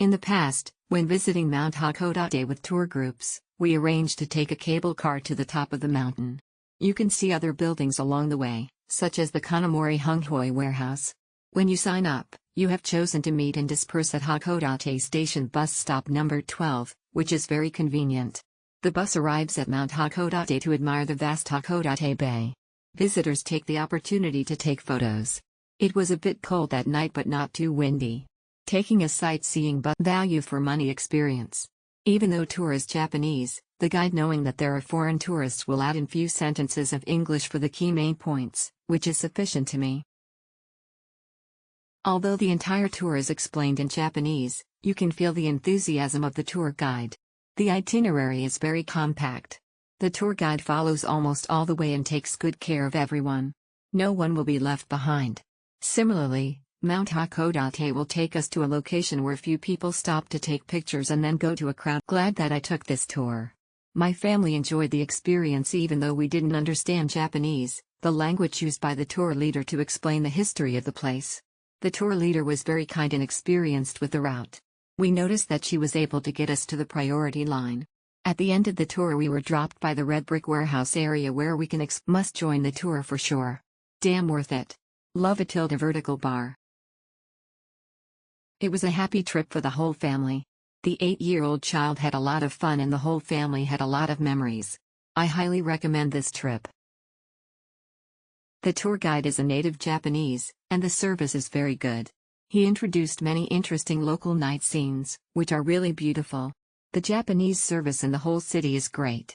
In the past, when visiting Mount Hakodate with tour groups, we arranged to take a cable car to the top of the mountain. You can see other buildings along the way, such as the Kanamori Hunghoi warehouse. When you sign up, you have chosen to meet and disperse at Hakodate Station bus stop number 12, which is very convenient. The bus arrives at Mount Hakodate to admire the vast Hakodate Bay. Visitors take the opportunity to take photos. It was a bit cold that night but not too windy. Taking a sightseeing bus value for money experience. Even though tour is Japanese, the guide knowing that there are foreign tourists will add in few sentences of English for the key main points, which is sufficient to me. Although the entire tour is explained in Japanese, you can feel the enthusiasm of the tour guide. The itinerary is very compact. The tour guide follows almost all the way and takes good care of everyone. No one will be left behind. Similarly, Mount Hakodate will take us to a location where few people stop to take pictures and then go to a crowd. Glad that I took this tour. My family enjoyed the experience even though we didn't understand Japanese, the language used by the tour leader to explain the history of the place. The tour leader was very kind and experienced with the route. We noticed that she was able to get us to the priority line. At the end of the tour we were dropped by the red brick warehouse area where we can must join the tour for sure. Damn worth it. Love a vertical bar. It was a happy trip for the whole family. The 8-year-old child had a lot of fun and the whole family had a lot of memories. I highly recommend this trip. The tour guide is a native Japanese, and the service is very good. He introduced many interesting local night scenes, which are really beautiful. The Japanese service in the whole city is great.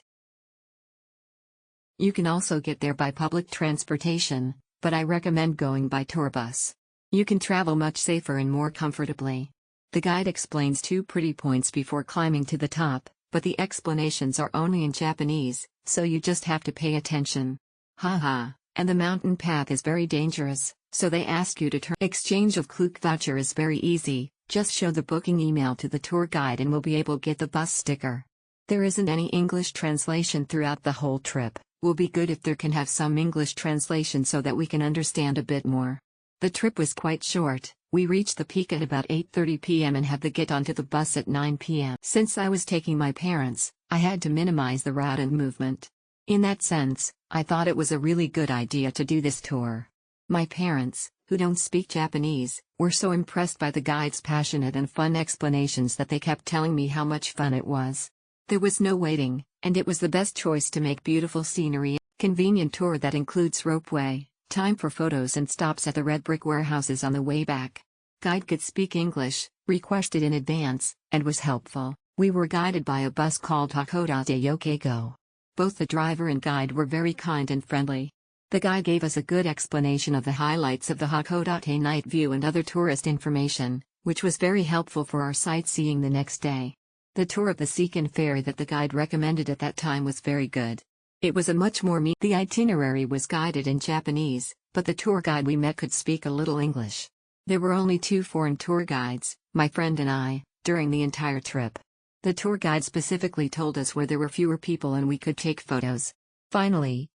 You can also get there by public transportation, but I recommend going by tour bus. You can travel much safer and more comfortably. The guide explains 2 pretty points before climbing to the top, but the explanations are only in Japanese, so you just have to pay attention. Haha, and the mountain path is very dangerous, so they ask you to turn. Exchange of Klook voucher is very easy, just show the booking email to the tour guide and we'll be able to get the bus sticker. There isn't any English translation throughout the whole trip. Will be good if there can have some English translation so that we can understand a bit more. The trip was quite short. We reached the peak at about 8:30 p.m. and had to get onto the bus at 9 p.m. Since I was taking my parents, I had to minimize the route and movement. In that sense, I thought it was a really good idea to do this tour. My parents, who don't speak Japanese, were so impressed by the guide's passionate and fun explanations that they kept telling me how much fun it was. There was no waiting, and it was the best choice to make beautiful scenery. Convenient tour that includes ropeway, time for photos and stops at the red brick warehouses on the way back. Guide could speak English, requested in advance, and was helpful. We were guided by a bus called Hakodate Yokeigo. Both the driver and guide were very kind and friendly. The guide gave us a good explanation of the highlights of the Hakodate night view and other tourist information, which was very helpful for our sightseeing the next day. The tour of the Seikan ferry that the guide recommended at that time was very good. It was a much more The itinerary was guided in Japanese, but the tour guide we met could speak a little English. There were only 2 foreign tour guides, my friend and I, during the entire trip. The tour guide specifically told us where there were fewer people and we could take photos. Finally,